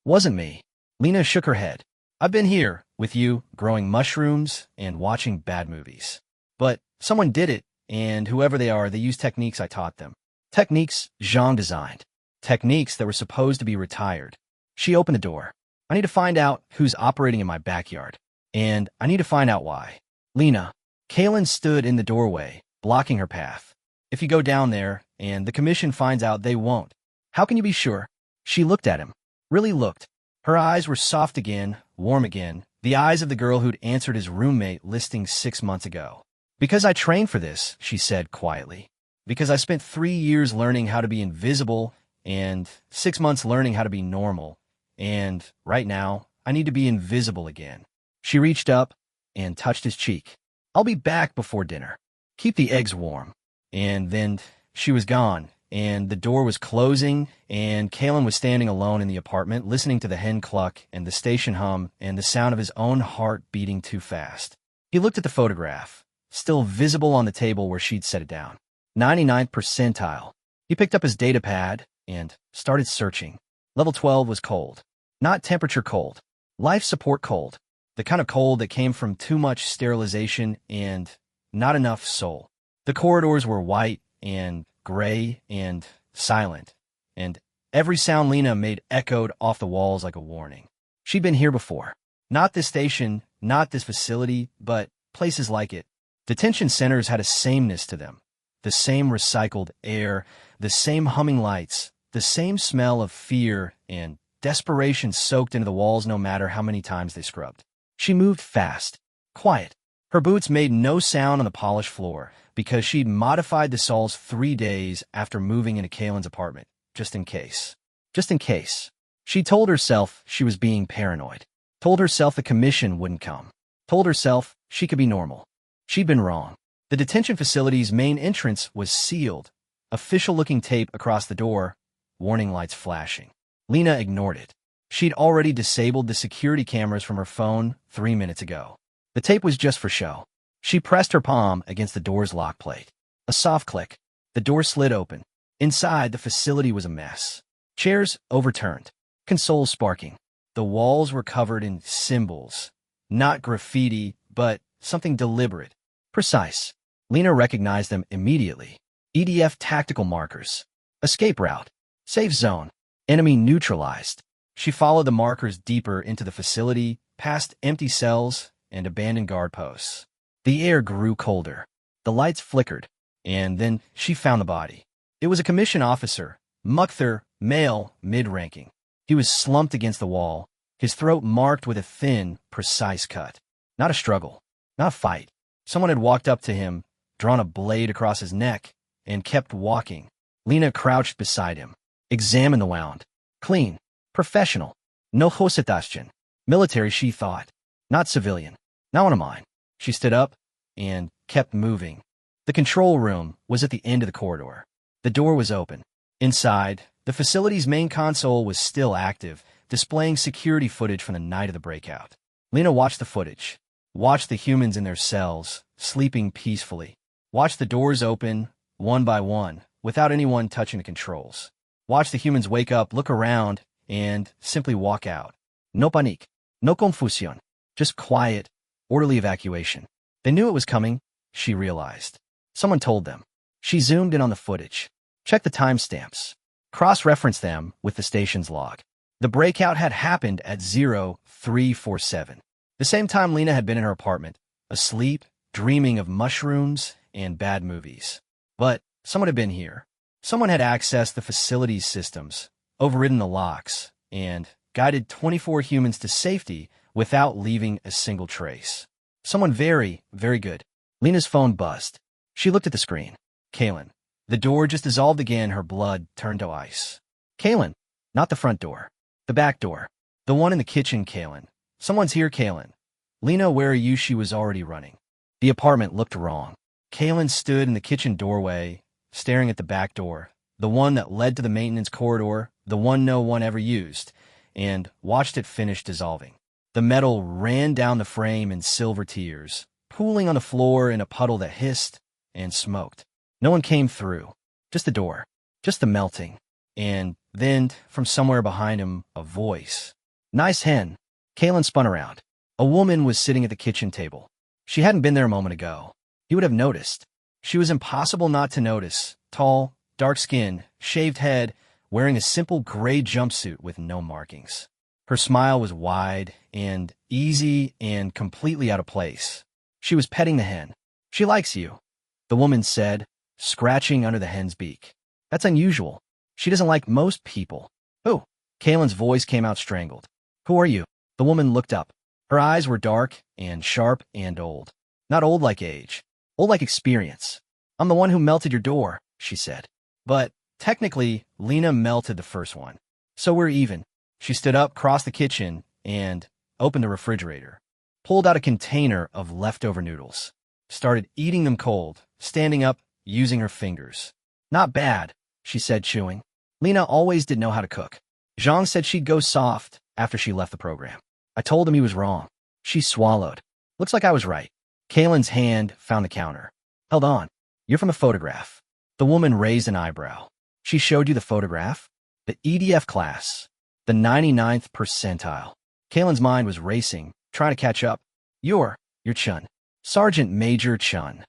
Speaker 2: Wasn't me. Lena shook her head. I've been here, with you, growing mushrooms and watching bad movies. But someone did it, and whoever they are, they used techniques I taught them. Techniques Jean designed. Techniques that were supposed to be retired. She opened the door. I need to find out who's operating in my backyard. And I need to find out why. Lena. Kaylin stood in the doorway, blocking her path. If you go down there, and the commission finds out, they won't. How can you be sure? She looked at him. Really looked. Her eyes were soft again, warm again, the eyes of the girl who'd answered his roommate listing 6 months ago. Because I trained for this, she said quietly. Because I spent 3 years learning how to be invisible, and 6 months learning how to be normal. And right now, I need to be invisible again. She reached up and touched his cheek. I'll be back before dinner. Keep the eggs warm. And then she was gone, and the door was closing, and Kaylin was standing alone in the apartment, listening to the hen cluck and the station hum and the sound of his own heart beating too fast. He looked at the photograph, still visible on the table where she'd set it down. 99th percentile. He picked up his data pad and started searching. Level 12 was cold. Not temperature cold. Life support cold. The kind of cold that came from too much sterilization and not enough soul. The corridors were white and gray and silent, and every sound Lena made echoed off the walls like a warning. She'd been here before. Not this station, not this facility, but places like it. Detention centers had a sameness to them. The same recycled air, the same humming lights, the same smell of fear and desperation soaked into the walls no matter how many times they scrubbed. She moved fast, quiet. Her boots made no sound on the polished floor because she'd modified the soles 3 days after moving into Kaylin's apartment, just in case. Just in case. She told herself she was being paranoid. Told herself the commission wouldn't come. Told herself she could be normal. She'd been wrong. The detention facility's main entrance was sealed. Official-looking tape across the door, warning lights flashing. Lena ignored it. She'd already disabled the security cameras from her phone 3 minutes ago. The tape was just for show. She pressed her palm against the door's lock plate. A soft click. The door slid open. Inside, the facility was a mess. Chairs overturned. Consoles sparking. The walls were covered in symbols. Not graffiti, but something deliberate. Precise. Lena recognized them immediately. EDF tactical markers. Escape route. Safe zone. Enemy neutralized. She followed the markers deeper into the facility, past empty cells and abandoned guard posts. The air grew colder. The lights flickered, and then she found the body. It was a commission officer, Mukthar, male, mid-ranking. He was slumped against the wall, his throat marked with a thin, precise cut. Not a struggle, not a fight. Someone had walked up to him, drawn a blade across his neck, and kept walking. Lena crouched beside him, examined the wound. Clean. Professional. No hositashchen. Military, she thought. Not civilian. Not one of mine. She stood up and kept moving. The control room was at the end of the corridor. The door was open. Inside, the facility's main console was still active, displaying security footage from the night of the breakout. Lena watched the footage. Watched the humans in their cells, sleeping peacefully. Watched the doors open, one by one, without anyone touching the controls. Watched the humans wake up, look around, and simply walk out. No panique. No confusion. Just quiet, orderly evacuation. They knew it was coming, she realized. Someone told them. She zoomed in on the footage. Checked the timestamps. Cross-referenced them with the station's log. The breakout had happened at 0347. The same time Lena had been in her apartment, asleep, dreaming of mushrooms and bad movies. But someone had been here. Someone had accessed the facility's systems, overridden the locks, and guided 24 humans to safety without leaving a single trace. Someone very, very good. Lena's phone buzzed. She looked at the screen. Kaylin. The door just dissolved again, her blood turned to ice. Kaylin. Not the front door. The back door. The one in the kitchen, Kaylin. Someone's here, Kaylin. Lena, where are you? She was already running. The apartment looked wrong. Kaylin stood in the kitchen doorway, staring at the back door, the one that led to the maintenance corridor, the one no one ever used, and watched it finish dissolving. The metal ran down the frame in silver tears, pooling on the floor in a puddle that hissed and smoked. No one came through. Just the door. Just the melting. And then, from somewhere behind him, a voice. "Nice hen." Kalen spun around. A woman was sitting at the kitchen table. She hadn't been there a moment ago. He would have noticed. She was impossible not to notice. Tall, dark skin, shaved head, wearing a simple gray jumpsuit with no markings. Her smile was wide and easy and completely out of place. She was petting the hen. "She likes you," the woman said, scratching under the hen's beak. "That's unusual. She doesn't like most people." "Who?" Kalen's voice came out strangled. "Who are you?" The woman looked up. Her eyes were dark and sharp and old. Not old like age. Old like experience. "I'm the one who melted your door," she said. "But technically, Lena melted the first one. So we're even." She stood up, crossed the kitchen, and opened the refrigerator. Pulled out a container of leftover noodles. Started eating them cold, standing up, using her fingers. "Not bad," she said, chewing. "Lena always did know how to cook. Zhang said she'd go soft after she left the program. I told him he was wrong." She swallowed. "Looks like I was right." Kalen's hand found the counter. "Held on. You're from a photograph." The woman raised an eyebrow. "She showed you the photograph?" "The EDF class. The 99th percentile." Kalen's mind was racing, trying to catch up. You're Chun. Sergeant Major Chun."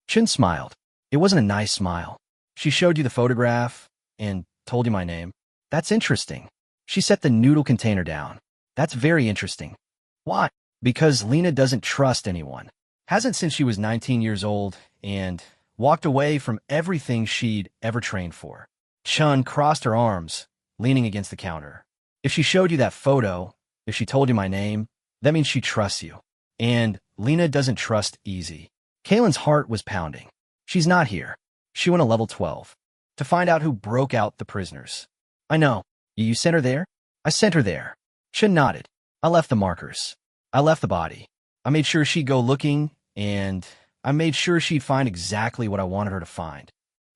Speaker 2: Chun smiled. It wasn't a nice smile. "She showed you the photograph and told you my name." "That's interesting." She set the noodle container down. "That's very interesting." "Why?" "Because Lena doesn't trust anyone. Hasn't since she was 19 years old and walked away from everything she'd ever trained for." Chun crossed her arms, leaning against the counter. "If she showed you that photo, if she told you my name, that means she trusts you. And Lena doesn't trust easy." Kalen's heart was pounding. "She's not here. She went to level 12 to find out who broke out the prisoners." "I know. You sent her there?" "I sent her there." Chun nodded. "I left the markers. I left the body. I made sure she'd go looking, and I made sure she'd find exactly what I wanted her to find."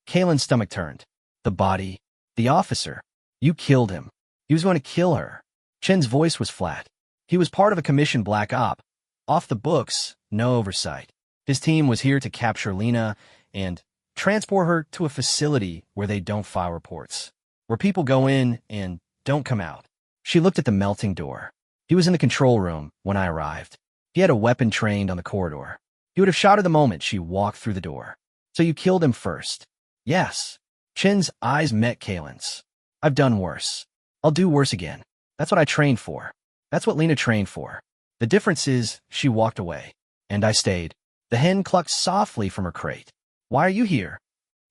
Speaker 2: Kalen's stomach turned. "The body. The officer. You killed him. He was going to kill her." Chen's voice was flat. He was part of a commission black op. Off the books, no oversight. His team was here to capture Lena and transport her to a facility where they don't file reports, where people go in and don't come out. She looked at the melting door. He was in the control room when I arrived. He had a weapon trained on the corridor. He would have shot her the moment she walked through the door. "So you killed him first?" "Yes." Chen's eyes met Kalen's. "I've done worse. I'll do worse again. That's what I trained for. That's what Lena trained for. The difference is she walked away. And I stayed." The hen clucked softly from her crate. "Why are you here?"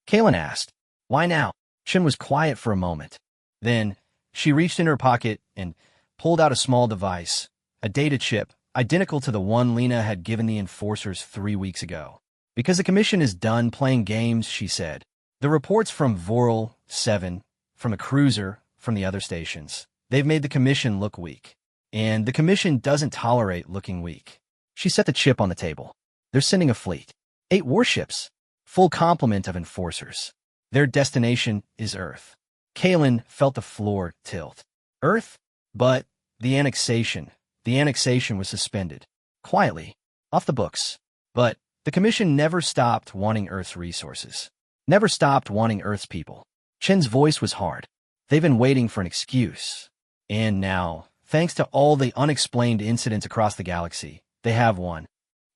Speaker 2: Kalen asked. "Why now?" Chen was quiet for a moment. Then she reached in her pocket and pulled out a small device, a data chip, identical to the one Lena had given the enforcers 3 weeks ago. "Because the commission is done playing games," she said. "The reports from Voral 7, from the cruiser, from the other stations, they've made the commission look weak. And the commission doesn't tolerate looking weak." She set the chip on the table. "They're sending a fleet. 8 warships. Full complement of enforcers. Their destination is Earth." Kalen felt the floor tilt. Earth? But the annexation was suspended. Quietly. Off the books. But the commission never stopped wanting Earth's resources. Never stopped wanting Earth's people. Chen's voice was hard. They've been waiting for an excuse. And now, thanks to all the unexplained incidents across the galaxy, they have one.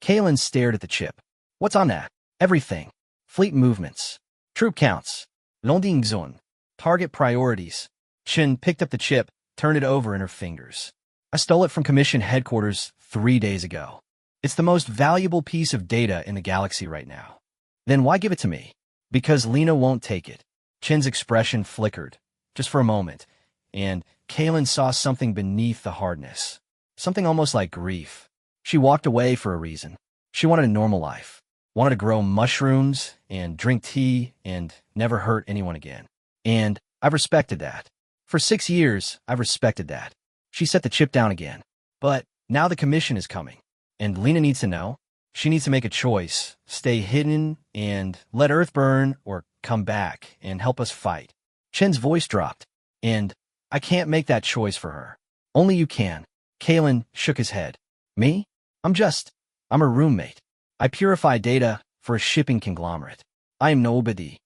Speaker 2: Kalen stared at the chip. "What's on that?" "Everything. Fleet movements. Troop counts. Landing zone. Target priorities." Chen picked up the chip, turned it over in her fingers. "I stole it from Commission headquarters 3 days ago. It's the most valuable piece of data in the galaxy right now." "Then why give it to me?" "Because Lena won't take it." Chen's expression flickered, just for a moment, and Kalen saw something beneath the hardness. Something almost like grief. She walked away for a reason. She wanted a normal life. Wanted to grow mushrooms and drink tea and never hurt anyone again. And I've respected that. For 6 years, I've respected that. She set the chip down again. But now the commission is coming. And Lena needs to know. She needs to make a choice. Stay hidden and let Earthborn or come back and help us fight. Chen's voice dropped. And I can't make that choice for her. Only you can. Kalen shook his head. Me? I'm a roommate. I purify data for a shipping conglomerate. I am nobody.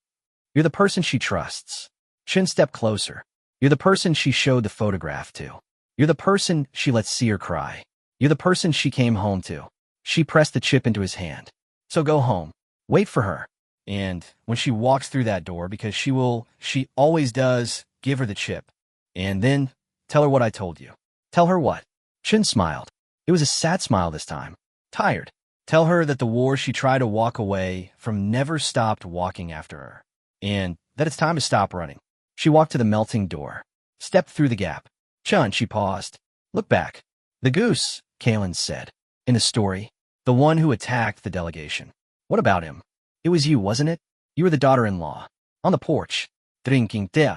Speaker 2: You're the person she trusts. Shin stepped closer. You're the person she showed the photograph to. You're the person she lets see her cry. You're the person she came home to. She pressed the chip into his hand. So go home. Wait for her. And when she walks through that door, because she always does, give her the chip. And then tell her what I told you. Tell her what? Chin smiled. It was a sad smile this time. Tired. Tell her that the war she tried to walk away from never stopped walking after her. And that it's time to stop running. She walked to the melting door. Stepped through the gap. Chun, she paused. Look back. The goose, Kalen said. In the story, the one who attacked the delegation. What about him? It was you, wasn't it? You were the daughter-in-law. On the porch. Drinking tea.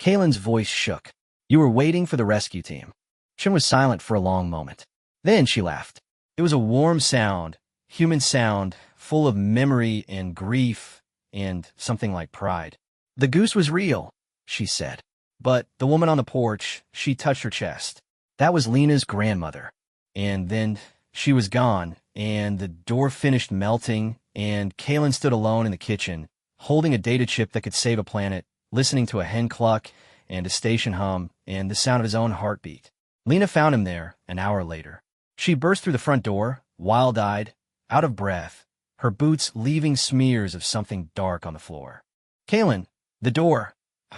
Speaker 2: Kalen's voice shook. You were waiting for the rescue team. Chin was silent for a long moment. Then she laughed. It was a warm sound, human sound, full of memory and grief and something like pride. The goose was real, she said. But the woman on the porch, she touched her chest. That was Lena's grandmother. And then she was gone, and the door finished melting, and Kalen stood alone in the kitchen, holding a data chip that could save a planet, listening to a hen cluck and a station hum and the sound of his own heartbeat. Lena found him there an hour later. She burst through the front door, wild-eyed, out of breath, her boots leaving smears of something dark on the floor. Kalen, the door.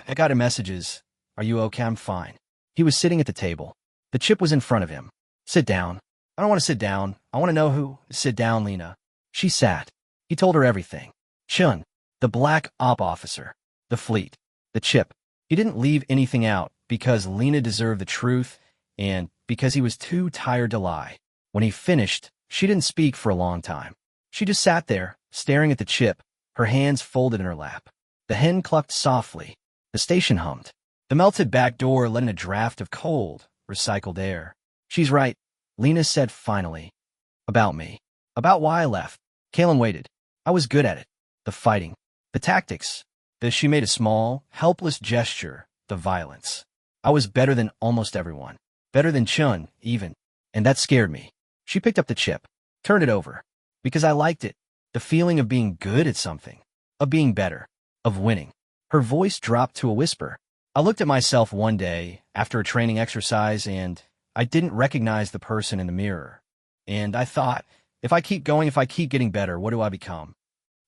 Speaker 2: I got messages. Are you okay? I'm fine. He was sitting at the table. The chip was in front of him. Sit down. I don't want to sit down. I want to know who. Sit down, Lena. She sat. He told her everything. Chun, the black op officer, the fleet, the chip. He didn't leave anything out because Lena deserved the truth and because he was too tired to lie. When he finished, she didn't speak for a long time. She just sat there, staring at the chip, her hands folded in her lap. The hen clucked softly. The station hummed. The melted back door let in a draft of cold, recycled air. She's right, Lena said finally. About me. About why I left. Kalen waited. I was good at it. The fighting. The tactics. She made a small, helpless gesture. The violence. I was better than almost everyone. Better than Chun, even. And that scared me. She picked up the chip. Turned it over. Because I liked it. The feeling of being good at something. Of being better. Of winning. Her voice dropped to a whisper. I looked at myself one day after a training exercise and I didn't recognize the person in the mirror. And I thought, if I keep going, if I keep getting better, what do I become?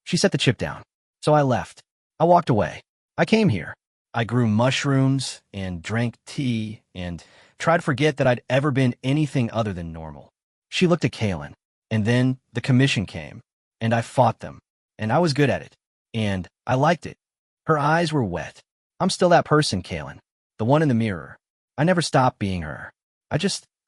Speaker 2: She set the chip down. So I left. I walked away. I came here. I grew mushrooms and drank tea and tried to forget that I'd ever been anything other than normal. She looked at Kalen. And then the commission came. And I fought them. And I was good at it. And I liked it. Her eyes were wet. I'm still that person, Kalen. The one in the mirror. I never stopped being her. I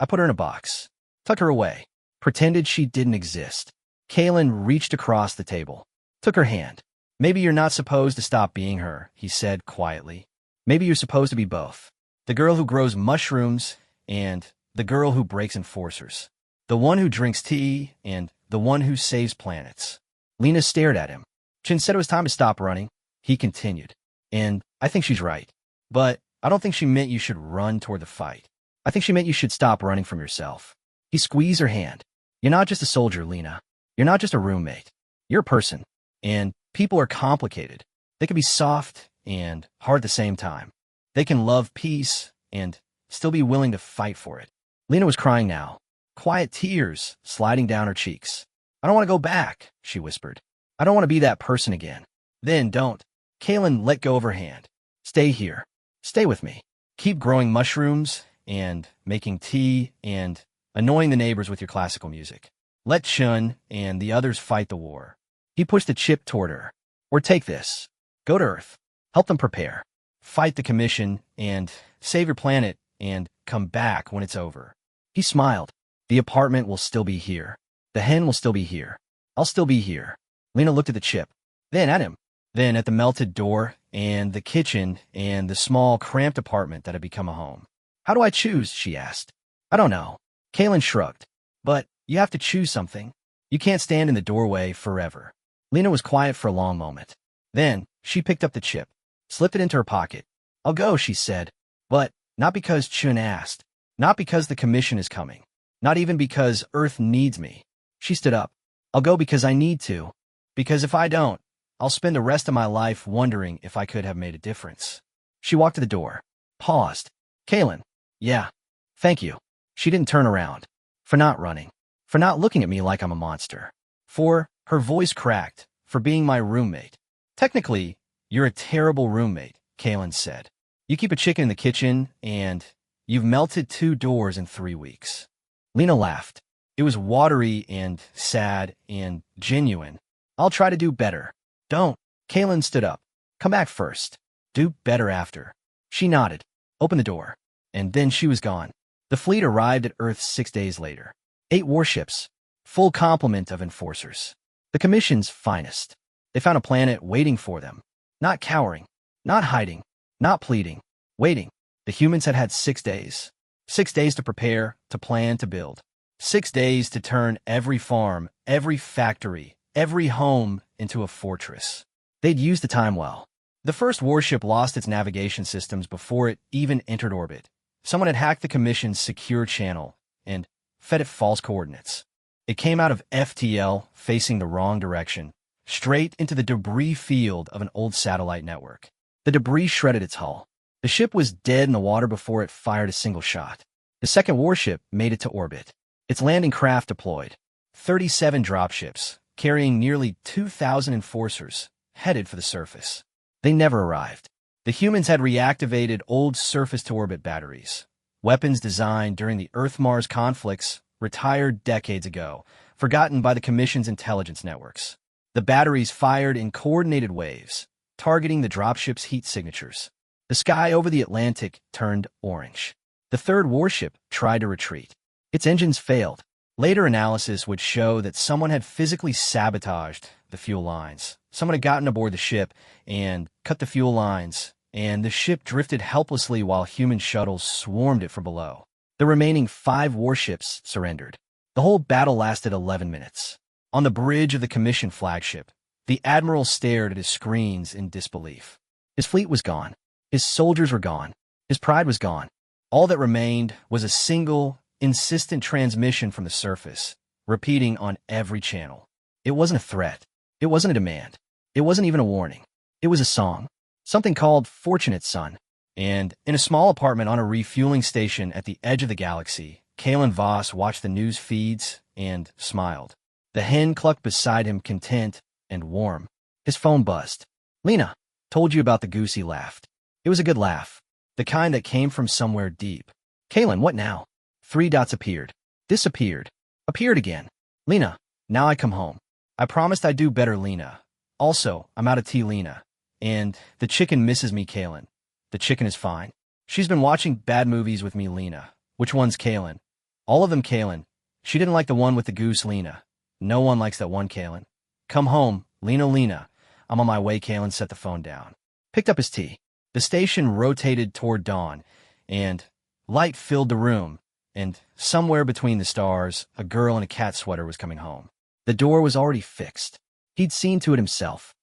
Speaker 2: put her in a box. Tucked her away. Pretended she didn't exist. Kalen reached across the table. Took her hand. Maybe you're not supposed to stop being her, he said quietly. Maybe you're supposed to be both. The girl who grows mushrooms and the girl who breaks enforcers. The one who drinks tea and the one who saves planets. Lena stared at him. Chin said it was time to stop running. He continued. And I think she's right. But I don't think she meant you should run toward the fight. I think she meant you should stop running from yourself. He squeezed her hand. You're not just a soldier, Lena. You're not just a roommate. You're a person. And people are complicated. They can be soft and hard at the same time. They can love peace and still be willing to fight for it. Lena was crying now. Quiet tears sliding down her cheeks. I don't want to go back, she whispered. I don't want to be that person again. Then don't. Kalen let go of her hand. Stay here. Stay with me. Keep growing mushrooms and making tea and annoying the neighbors with your classical music. Let Chun and the others fight the war. He pushed the chip toward her. Or take this. Go to Earth. Help them prepare. Fight the commission and save your planet and come back when it's over. He smiled. The apartment will still be here. The hen will still be here. I'll still be here. Lena looked at the chip. Then at him. Then at the melted door and the kitchen and the small, cramped apartment that had become a home. How do I choose? She asked. I don't know. Kalen shrugged. But you have to choose something. You can't stand in the doorway forever. Lena was quiet for a long moment. Then she picked up the chip, slipped it into her pocket. I'll go, she said. But not because Chun asked. Not because the commission is coming. Not even because Earth needs me. She stood up. I'll go because I need to. Because if I don't, I'll spend the rest of my life wondering if I could have made a difference. She walked to the door. Paused. Kaylin. Yeah. Thank you. She didn't turn around. For not running. For not looking at me like I'm a monster. For, her voice cracked, for being my roommate. Technically, you're a terrible roommate, Kaylin said. You keep a chicken in the kitchen, and you've melted 2 doors in 3 weeks. Lena laughed. It was watery and sad and genuine. I'll try to do better. Don't. Kaylin stood up. Come back first. Do better after. She nodded. Opened the door. And then she was gone. The fleet arrived at Earth 6 days later. 8 warships. Full complement of enforcers. The Commission's finest. They found a planet waiting for them. Not cowering. Not hiding. Not pleading. Waiting. The humans had 6 days. 6 days to prepare, to plan, to build. 6 days to turn every farm, every factory, every home into a fortress. They'd used the time well. The first warship lost its navigation systems before it even entered orbit. Someone had hacked the Commission's secure channel and fed it false coordinates. It came out of FTL facing the wrong direction, straight into the debris field of an old satellite network. The debris shredded its hull. The ship was dead in the water before it fired a single shot. The second warship made it to orbit. Its landing craft deployed. 37 dropships, carrying nearly 2,000 enforcers, headed for the surface. They never arrived. The humans had reactivated old surface-to-orbit batteries. Weapons designed during the Earth-Mars conflicts, retired decades ago, forgotten by the Commission's intelligence networks. The batteries fired in coordinated waves, targeting the dropship's heat signatures. The sky over the Atlantic turned orange. The third warship tried to retreat. Its engines failed. Later analysis would show that someone had physically sabotaged the fuel lines. Someone had gotten aboard the ship and cut the fuel lines, and the ship drifted helplessly while human shuttles swarmed it from below. The remaining 5 warships surrendered. The whole battle lasted 11 minutes. On the bridge of the Commission flagship, the Admiral stared at his screens in disbelief. His fleet was gone. His soldiers were gone. His pride was gone. All that remained was a single, insistent transmission from the surface, repeating on every channel. It wasn't a threat. It wasn't a demand. It wasn't even a warning. It was a song. Something called Fortunate Son. And in a small apartment on a refueling station at the edge of the galaxy, Kalen Voss watched the news feeds and smiled. The hen clucked beside him, content and warm. His phone buzzed. Lena, told you about the goose, he laughed. It was a good laugh. The kind that came from somewhere deep. Kalen, what now? 3 dots appeared. Disappeared. Appeared again. Lena, now I come home. I promised I'd do better, Lena. Also, I'm out of tea, Lena. And the chicken misses me, Kalen. The chicken is fine. She's been watching bad movies with me, Lena. Which one's Kalen? All of them, Kalen. She didn't like the one with the goose, Lena. No one likes that one, Kalen. Come home, Lena, Lena. I'm on my way, Kalen set the phone down. Picked up his tea. The station rotated toward dawn, and light filled the room, and somewhere between the stars, a girl in a cat sweater was coming home. The door was already fixed. He'd seen to it himself.